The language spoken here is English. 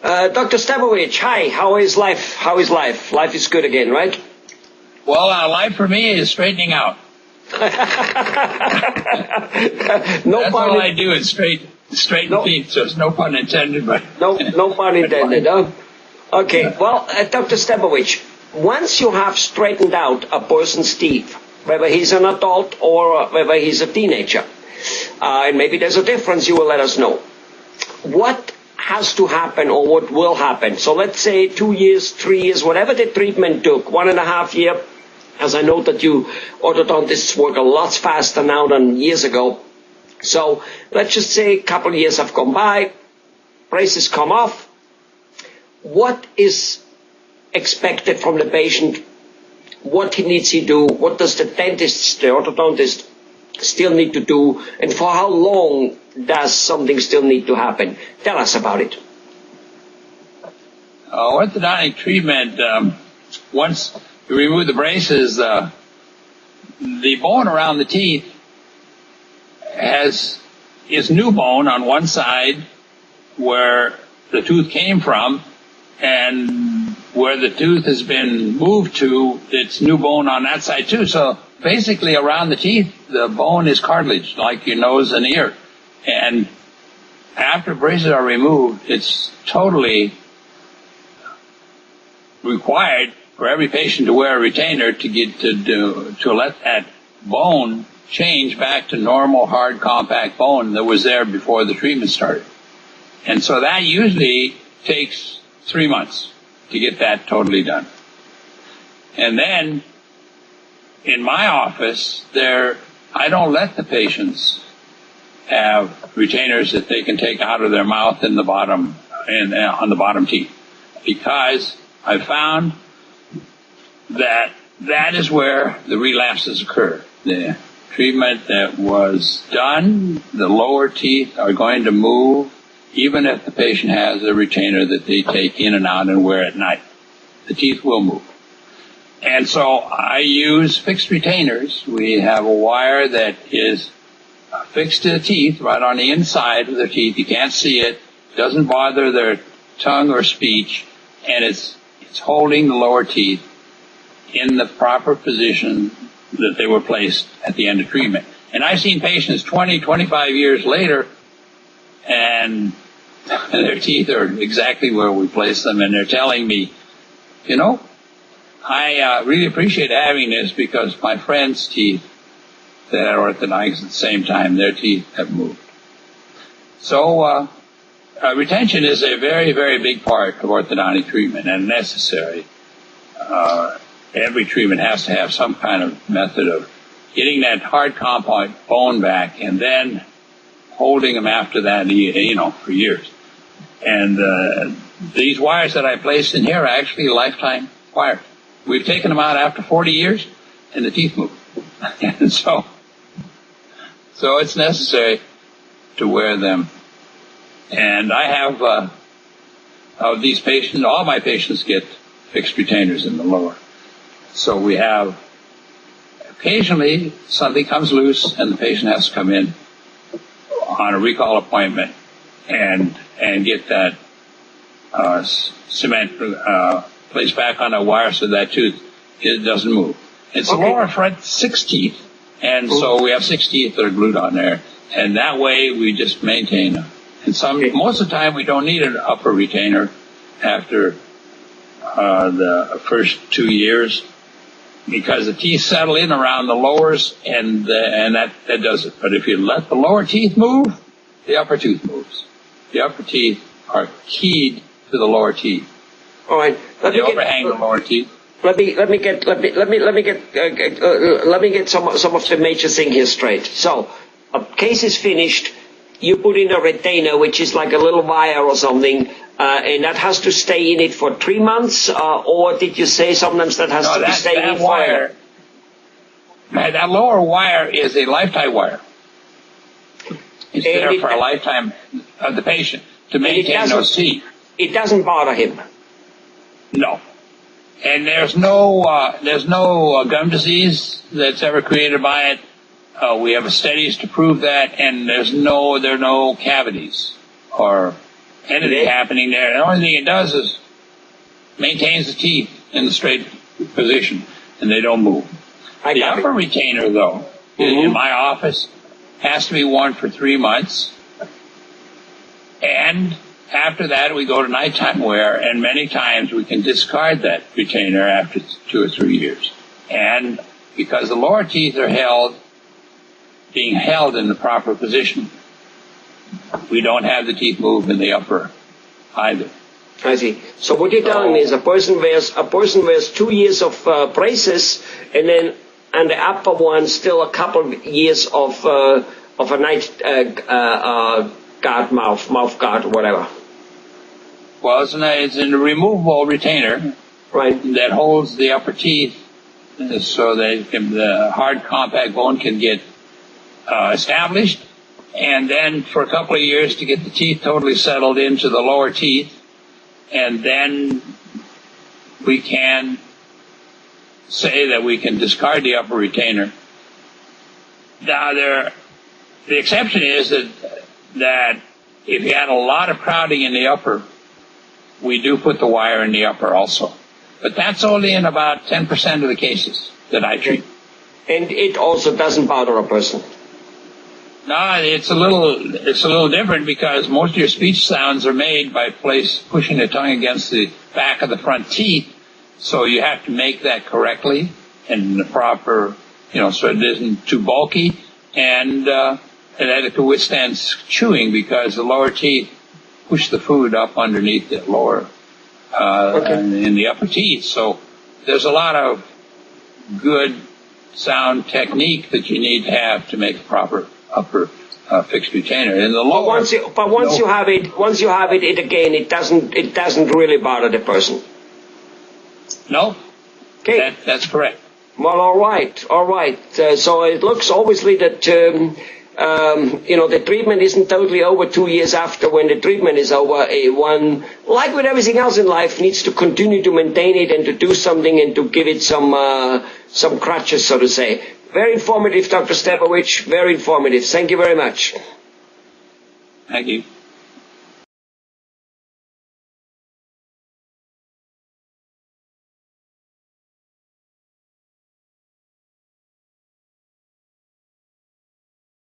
Dr. Stepovich, hi. How is life? How is life? Life is good again, right? Well, life for me is straightening out. That's all I do is straighten teeth, so it's no pun intended. But no pun intended, huh? Okay, well, Dr. Stepovich, once you have straightened out a person's teeth, whether he's an adult or whether he's a teenager, and maybe there's a difference, you will let us know. What has to happen or what will happen? So let's say 2 years, 3 years, whatever the treatment took, 1.5 years, as I know that you orthodontists work a lot faster now than years ago. So let's just say a couple of years have gone by, braces come off. What is expected from the patient? What needs he do? What does the dentist, the orthodontist, still need to do? And for how long does something still need to happen? Tell us about it. Orthodontic treatment, once you remove the braces, the bone around the teeth is new bone on one side where the tooth came from, and where the tooth has been moved to, it's new bone on that side too. So basically around the teeth, the bone is cartilage, like your nose and ear. And after braces are removed, it's totally required for every patient to wear a retainer to let that bone change back to normal, hard, compact bone that was there before the treatment started. And so that usually takes 3 months to get that totally done. And then in my office, I don't let the patients have retainers that they can take out of their mouth in the bottom on the bottom teeth, because I found that is where the relapses occur. The treatment that was done, the lower teeth are going to move, even if the patient has a retainer that they take in and out and wear at night. The teeth will move. And so I use fixed retainers. We have a wire that is fixed to the teeth, right on the inside of their teeth. You can't see it. Doesn't bother their tongue or speech. And it's holding the lower teeth in the proper position that they were placed at the end of treatment. And I've seen patients 20, 25 years later, and their teeth are exactly where we placed them, and they're telling me, I really appreciate having this because my friend's teeth that had orthodontics at the same time, their teeth have moved. So retention is a very, very big part of orthodontic treatment and necessary. Every treatment has to have some kind of method of getting that hard compact bone back and then holding them after that, for years. And these wires that I placed in here are actually lifetime wires. We've taken them out after 40 years, and the teeth move. And so it's necessary to wear them. And I have, of these patients, all my patients get fixed retainers in the lower. So we have, occasionally, something comes loose, and the patient has to come in on a recall appointment and get that cement placed back on a wire so that tooth it doesn't move. It's the lower front 6 teeth, and so we have 6 teeth that are glued on there, and that way we just maintain them. And most of the time we don't need an upper retainer after the first 2 years, because the teeth settle in around the lowers, and that does it. But if you let the lower teeth move, the upper tooth moves. The upper teeth are keyed to the lower teeth. All right. They overhang the lower teeth. Let me get some of the major thing here straight. So, a case is finished. You put in a retainer, which is like a little wire or something, and that has to stay in it for 3 months, or did you say sometimes that has to stay in it wire? That lower wire is a lifetime wire. It's there for a lifetime of the patient to maintain those teeth. It doesn't bother him. No. And there's no gum disease that's ever created by it. We have studies to prove that, and there are no cavities or anything happening there. The only thing it does is maintains the teeth in the straight position, and they don't move. The upper retainer, though, in my office, has to be worn for 3 months, and after that we go to nighttime wear, and many times we can discard that retainer after 2 or 3 years. And because the lower teeth are being held in the proper position, we don't have the teeth move in the upper either. I see. So what you're telling me is a person wears 2 years of braces, and then and the upper one still a couple of years of a night guard, mouth guard, or whatever. Well, it's a removable retainer, right, that holds the upper teeth, so that the hard compact bone can get established, and then for a couple of years to get the teeth totally settled into the lower teeth, and then we can say that we can discard the upper retainer. Now, the exception is that if you had a lot of crowding in the upper, we do put the wire in the upper also. But that's only in about 10% of the cases that I treat. And it also doesn't bother a person? No, it's a little different, because most of your speech sounds are made by pushing the tongue against the back of the front teeth. So you have to make that correctly and the proper, so it isn't too bulky, and that it can withstand chewing, because the lower teeth push the food up underneath the lower, in the upper teeth. So there's a lot of good sound technique that you need to have to make a proper upper fixed retainer. In the lower, once you have it, it doesn't really bother the person. No. Okay. That's correct. Well, all right. So it looks obviously that the treatment isn't totally over 2 years after. When the treatment is over, one, like with everything else in life, needs to continue to maintain it and to do something and to give it some crutches, so to say. Very informative, Dr. Stepovich. Very informative. Thank you very much. Thank you.